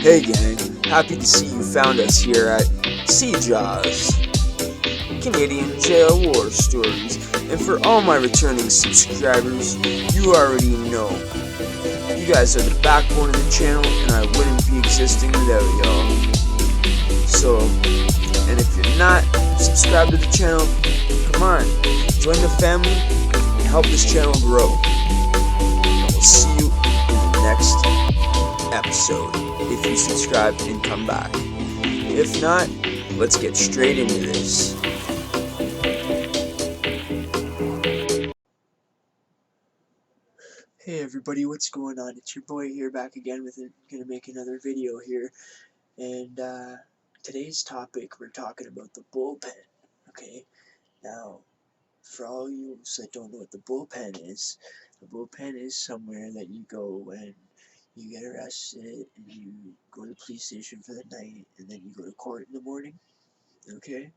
Hey gang, happy to see you found us here at Jaws, Canadian Jail War Stories. And for all my returning subscribers, you already know, you guys are the backbone of the channel and I wouldn't be existing without y'all. So, and if you're not subscribed to the channel, come on, join the family and help this channel grow. And we'll see you in the next episode if you subscribe and come back. If not, let's get straight into this. Hey everybody, what's going on? It's your boy here back again with gonna make another video here, and today's topic we're talking about the bullpen. Okay, now for all you that don't know what the bullpen is somewhere that you go when you get arrested and you go to the police station for the night and then you go to court in the morning. Okay,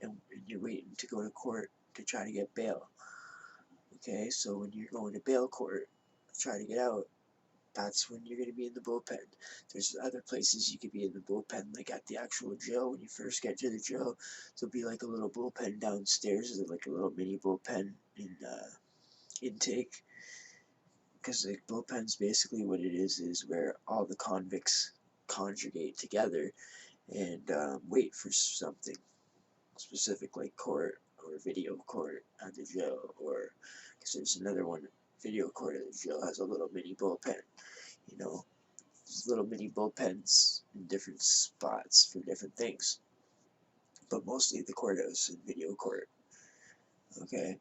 and you're waiting to go to court to try to get bail. Okay, so when you're going to bail court to try to get out, that's when you're going to be in the bullpen. There's other places you could be in the bullpen, like at the actual jail. When you first get to the jail, there'll be like a little bullpen downstairs, like a little mini bullpen in intake. Because the bullpen's basically what it is where all the convicts conjugate together and wait for something specific, like court or video court at the jail, or because there's another one, video court at the jail has a little mini bullpen. You know, there's little mini bullpens in different spots for different things, but mostly the courthouse and video court. Okay,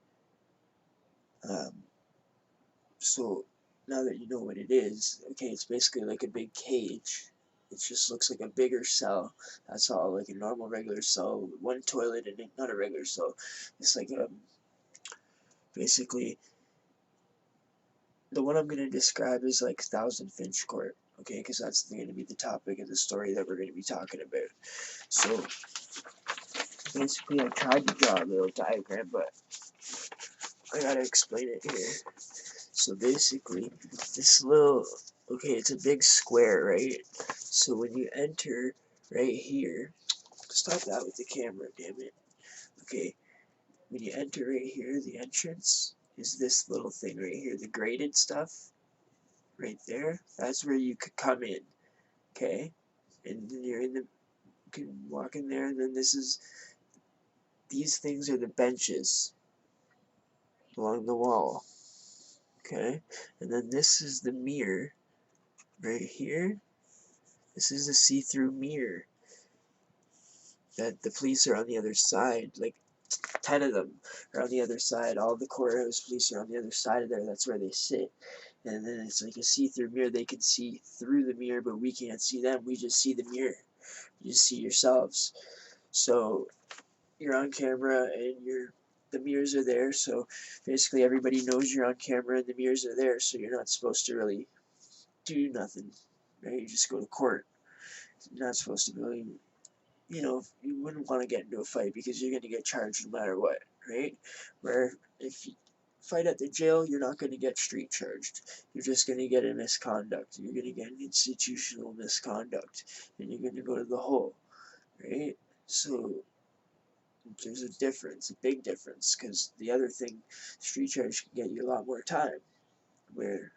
so now that you know what it is, okay, it's basically like a big cage. It just looks like a bigger cell. That's all, like a normal regular cell, one toilet and not a regular cell. It's like basically the one I'm going to describe is like 1000 Finch Court, okay, because that's going to be the topic of the story that we're going to be talking about. So basically I tried to draw a little diagram, but I gotta explain it here. So basically this little, okay, it's a big square, right? So when you enter right here, stop that with the camera, damn it. Okay, when you enter right here, the entrance is this little thing right here, the graded stuff right there. That's where you could come in, okay? And then you're in the, you can walk in there, and then these things are the benches along the wall, okay? And then this is the mirror right here. This is a see-through mirror that the police are on the other side, like 10 of them are on the other side. All the courthouse police are on the other side of there. That's where they sit. And then it's like a see-through mirror. They can see through the mirror, but we can't see them. We just see the mirror. You just see yourselves. So you're on camera and the mirrors are there. So basically everybody knows you're on camera and the mirrors are there. So you're not supposed to really do nothing, right? You just go to court. You're not supposed to really, you know, you wouldn't want to get into a fight because you're going to get charged no matter what, right? Where if you fight at the jail, you're not going to get street charged. You're just going to get a misconduct. You're going to get an institutional misconduct, and you're going to go to the hole, right? So there's a difference, a big difference, because the other thing, street charge can get you a lot more time, where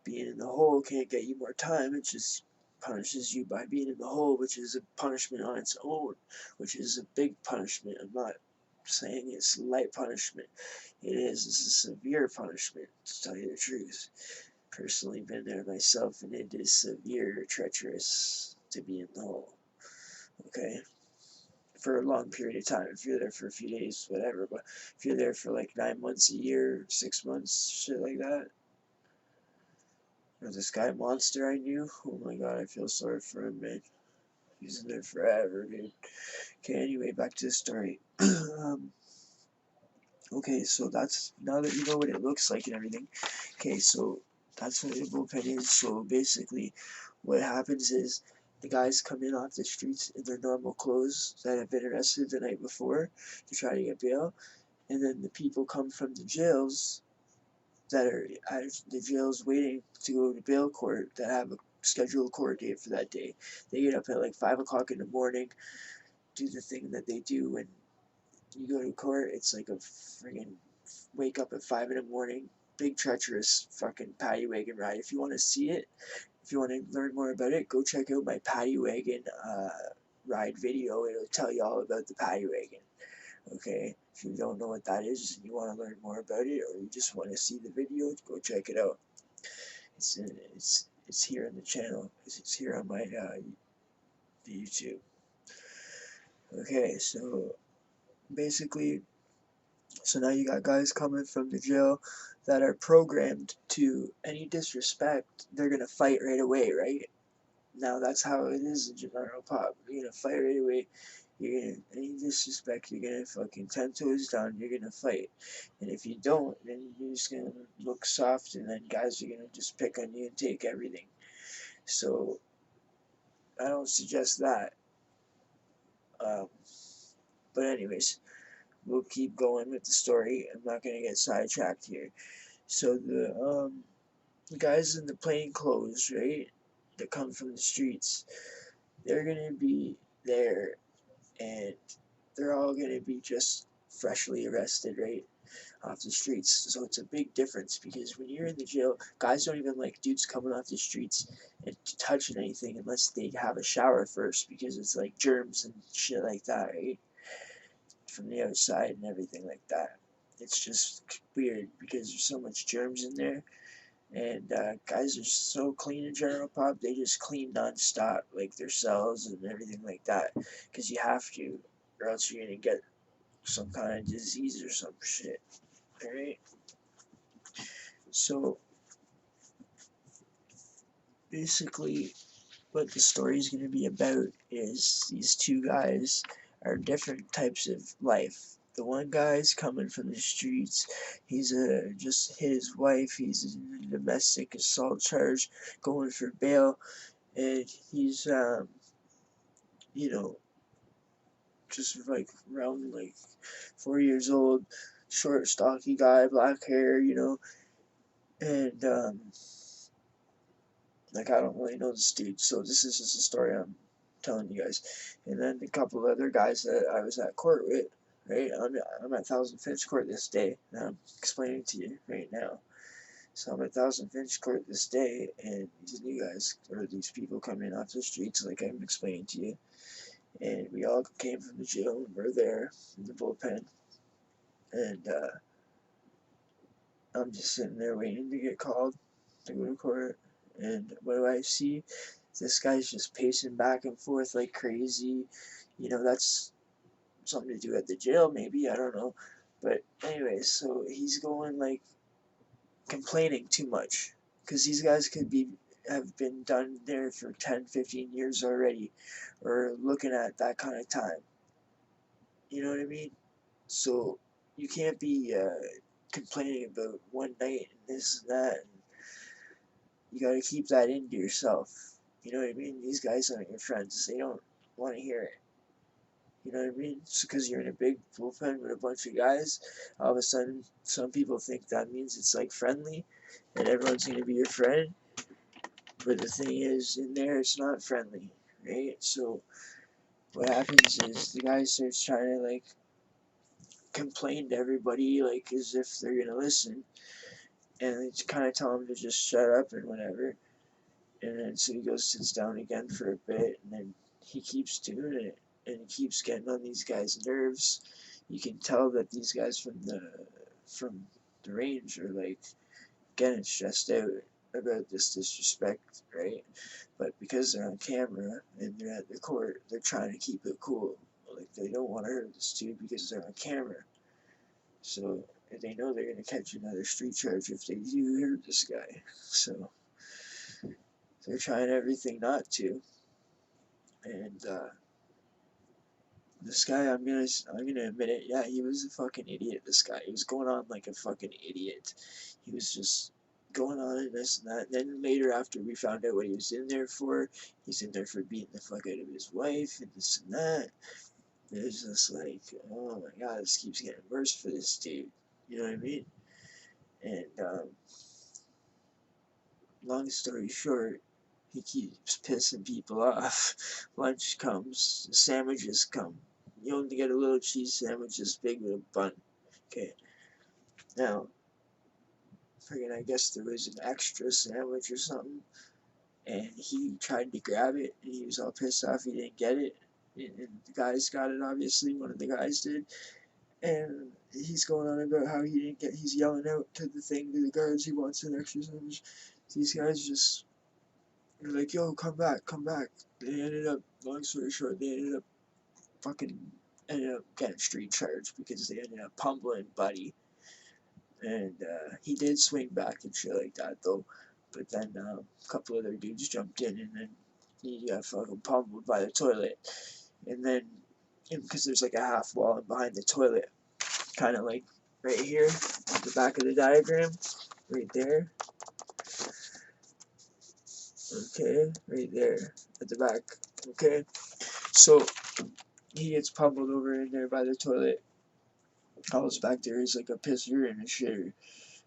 being in the hole can't get you more time. It just punishes you by being in the hole, which is a punishment on its own, which is a big punishment. I'm not saying it's light punishment. It is. It's a severe punishment, to tell you the truth. Personally been there myself, and it is severe, treacherous to be in the hole. Okay? For a long period of time. If you're there for a few days, whatever, but if you're there for like 9 months, a year, 6 months, shit like that. Or this guy Monster I knew, oh my god, I feel sorry for him, man. He's in there forever, dude. Okay, anyway, back to the story. Okay, so that's, now that you know what it looks like and everything, okay, so that's what a bullpen is. So basically, what happens is, the guys come in off the streets in their normal clothes that have been arrested the night before to try to get bail, and then the people come from the jails that are at the jails waiting to go to bail court that have schedule a court date for that day. They get up at like 5 o'clock in the morning, do the thing that they do when you go to court. It's like a friggin' wake up at 5 in the morning, big treacherous fucking paddy wagon ride. If you want to see it, if you want to learn more about it, go check out my paddy wagon ride video. It'll tell you all about the paddy wagon. Okay, if you don't know what that is and you want to learn more about it, or you just want to see the video, go check it out. It's here on the channel. It's here on my the YouTube. Okay, so basically, so now you got guys coming from the jail that are programmed to any disrespect, they're gonna fight right away, right? Now that's how it is in general pop. You're gonna fight right away. You're gonna any disrespect, you're gonna fucking 10 toes down, you're gonna fight. And if you don't, then you're just gonna look soft and then guys are gonna just pick on you and take everything. So I don't suggest that. Um, but anyways, we'll keep going with the story. I'm not gonna get sidetracked here. So the guys in the plain clothes, right, that come from the streets, they're gonna be there, and they're all gonna be just freshly arrested, right, off the streets. So it's a big difference because when you're in the jail, guys don't even like dudes coming off the streets and touching anything unless they have a shower first, because it's like germs and shit like that, right, from the outside and everything like that. It's just weird because there's so much germs in there. And guys are so clean in general pop, they just clean non-stop, like their cells and everything like that, because you have to, or else you're gonna get some kind of disease or some shit. Alright? So basically what the story is gonna be about is these two guys are different types of life. The one guy's coming from the streets. He's just hit his wife. He's in a domestic assault charge, going for bail, and he's you know, just like around like 4 years old, short, stocky guy, black hair, and like I don't really know this dude, so this is just a story I'm telling you guys. And then a couple of other guys that I was at court with, right? I'm at Thousand Finch Court this day, and I'm explaining to you right now. So I'm at Thousand Finch Court this day, and these new guys, or these people coming off the streets, like I'm explaining to you, and we all came from the jail, and we're there in the bullpen, and I'm just sitting there waiting to get called to go to court, and what do I see? This guy's just pacing back and forth like crazy. That's something to do at the jail, maybe, I don't know. But anyways, so he's going like complaining too much, because these guys could have been done there for 10, 15 years already, or looking at that kind of time. You know what I mean? So you can't be complaining about one night and this and that. And you gotta keep that into yourself. You know what I mean? These guys aren't your friends. They don't want to hear it. You know what I mean? Just because you're in a big bullpen with a bunch of guys, all of a sudden, some people think that means it's like friendly, and everyone's gonna be your friend. But the thing is, in there, it's not friendly, right? So what happens is the guy starts trying to like complain to everybody, like as if they're gonna listen, and they kind of tell him to just shut up and whatever. And then so he goes, sits down again for a bit, and then he keeps doing it, and he keeps getting on these guys' nerves. You can tell that these guys from the range are like getting stressed out about this disrespect, right? But because they're on camera and they're at the court, they're trying to keep it cool. Like they don't want to hurt this dude because they're on camera. So they know they're gonna catch another street charge if they do hurt this guy. So they're trying everything not to. And this guy, I'm gonna admit it. Yeah, he was a fucking idiot. This guy, he was going on like a fucking idiot. He was just going on and this and that. And then later, after we found out what he was in there for, he's in there for beating the fuck out of his wife and this and that. It was just like, oh my god, this keeps getting worse for this dude. You know what I mean? And long story short, He keeps pissing people off. Lunch comes, the sandwiches come. You only get a little cheese sandwich this big with a bun. Okay. Now, friggin' I guess there was an extra sandwich or something, and he tried to grab it, and he was all pissed off he didn't get it. And the guys got it, obviously, one of the guys did. And he's going on about how he didn't get, he's yelling out to the guards, he wants an extra sandwich. These guys just, they're like, yo, come back, come back. They ended up, long story short, they ended up getting street charged because they ended up pummeling Buddy. And he did swing back and shit like that, though. But then a couple other dudes jumped in, and then he got fucking pummeled by the toilet. And then, because there's like a half wall behind the toilet, kind of like right here, at the back of the diagram, right there. Okay, right there, at the back. Okay, so he gets pummeled over in there by the toilet. All this back there is like a pisser and a shitter,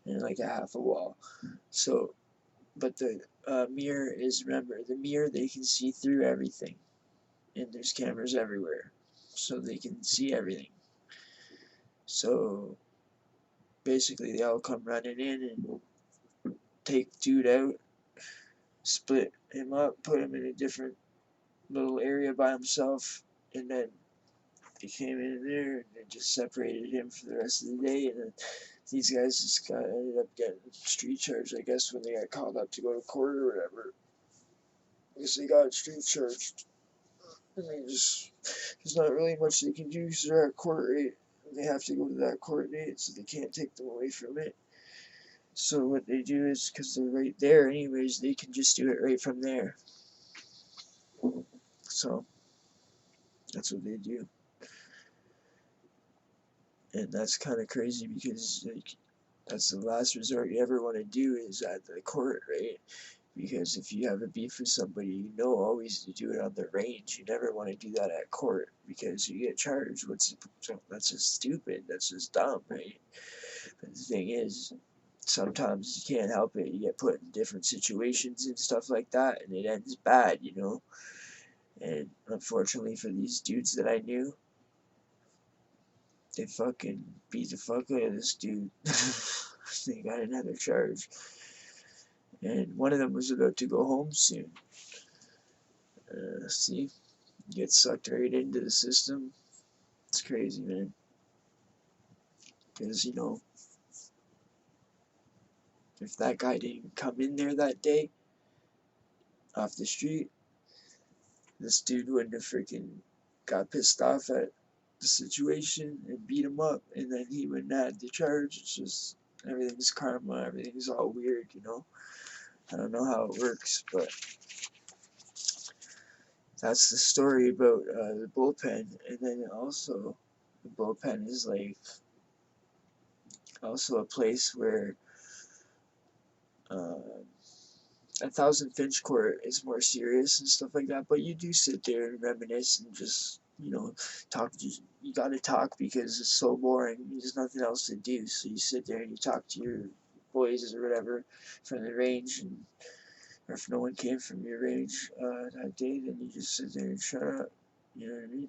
and like a half a wall. So, but the mirror is, remember, the mirror, they can see through everything, and there's cameras everywhere, so they can see everything. So basically, they all come running in and take dude out, split him up, put him in a different little area by himself, and then they came in there and they just separated him for the rest of the day. And then these guys just ended up getting street charged, I guess, when they got called up to go to court or whatever. I guess they got street charged. And they just, there's not really much they can do because they're at court rate. They have to go to that court date, so they can't take them away from it. So what they do is, because they're right there anyways, they can just do it right from there. So that's what they do. And that's kind of crazy because, like, that's the last resort you ever want to do is at the court, right? Because if you have a beef with somebody, you know always to do it on the range. You never want to do that at court because you get charged. That's just stupid. That's just dumb, right? But the thing is, sometimes you can't help it. You get put in different situations and stuff like that, and it ends bad, you know? And unfortunately for these dudes that I knew, they fucking beat the fuck out of this dude. They got another charge. And one of them was about to go home soon. See? Get sucked right into the system. It's crazy, man. Because, you know, if that guy didn't come in there that day, off the street, this dude wouldn't have freaking got pissed off at the situation and beat him up, and then he wouldn't have had the charge. It's just, everything's karma, everything's all weird, you know? I don't know how it works, but that's the story about the bullpen. And then also, the bullpen is like also a place where 1000 Finch Court is more serious and stuff like that, but you do sit there and reminisce and just, you know, talk. You gotta talk because it's so boring. There's nothing else to do, so you sit there and you talk to your boys or whatever from the range, and or if no one came from your range that day, then you just sit there and shut up. You know what I mean?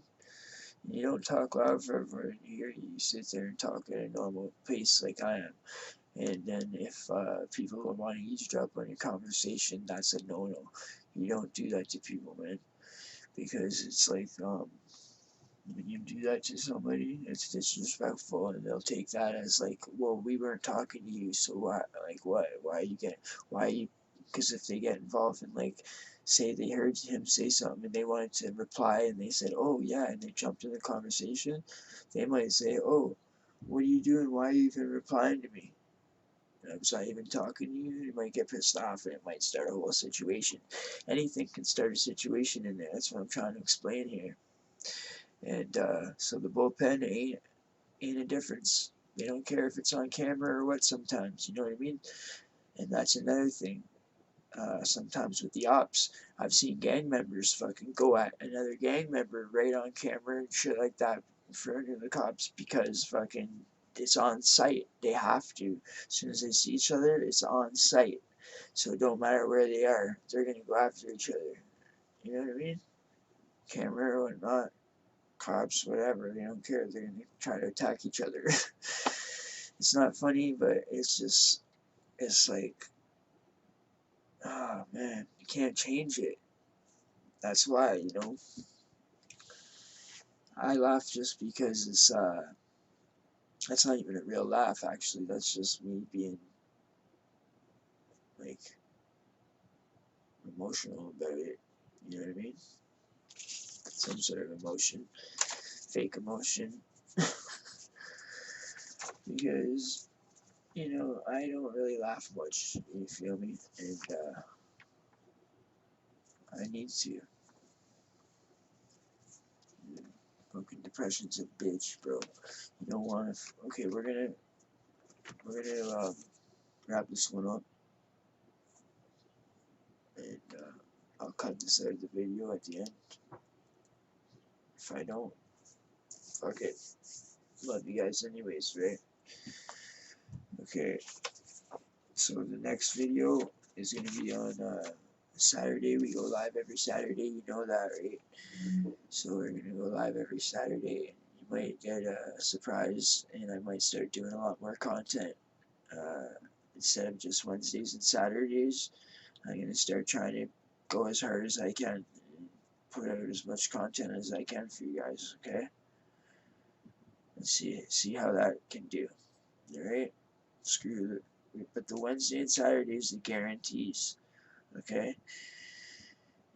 You don't talk loud for everyone to hear you. You sit there and talk at a normal pace like I am. And then if people are wanting to eavesdrop on your conversation, that's a no-no. You don't do that to people, man. Because it's like, when you do that to somebody, it's disrespectful, and they'll take that as like, well, we weren't talking to you, so why, like, what, why are you, because if they get involved in, like, say they heard him say something and they wanted to reply and they said, oh yeah, and they jumped in the conversation, they might say, oh, what are you doing, why are you even replying to me? I was not even talking to you. You might get pissed off and it might start a whole situation. Anything can start a situation in there. That's what I'm trying to explain here. And so the bullpen ain't a difference. They don't care if it's on camera or what sometimes. You know what I mean? And that's another thing. Sometimes with the ops, I've seen gang members fucking go at another gang member right on camera and shit like that in front of the cops because fucking it's on site. They have to. As soon as they see each other, it's on site. So it don't matter where they are, they're gonna go after each other. You know what I mean? Camera or whatnot, cops, whatever, they don't care. They're gonna try to attack each other. It's not funny, but it's just, it's like, oh man, you can't change it. That's why, you know. I laugh just because it's that's not even a real laugh actually. That's just me being like emotional about it. You know what I mean? Some sort of emotion. Fake emotion. Because, you know, I don't really laugh much, you feel me? And I need to. Fucking depression's a bitch, bro. You don't wanna okay, we're gonna wrap this one up, and I'll cut this out of the video at the end. If I don't, fuck it. Love you guys anyways, right? Okay, so the next video is gonna be on Saturday. We go live every Saturday, you know that, right? So we're gonna go live every Saturday. You might get a surprise, and I might start doing a lot more content. Instead of just Wednesdays and Saturdays, I'm gonna start trying to go as hard as I can and put out as much content as I can for you guys, okay? Let's see how that can do. Alright? Screw it. But the Wednesday and Saturdays, the guarantees, okay?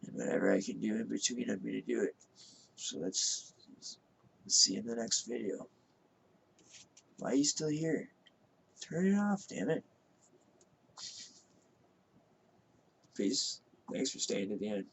And whatever I can do in between, I'm gonna do it. So let's see you in the next video. Why are you still here? Turn it off, damn it. Peace. Thanks for staying to the end.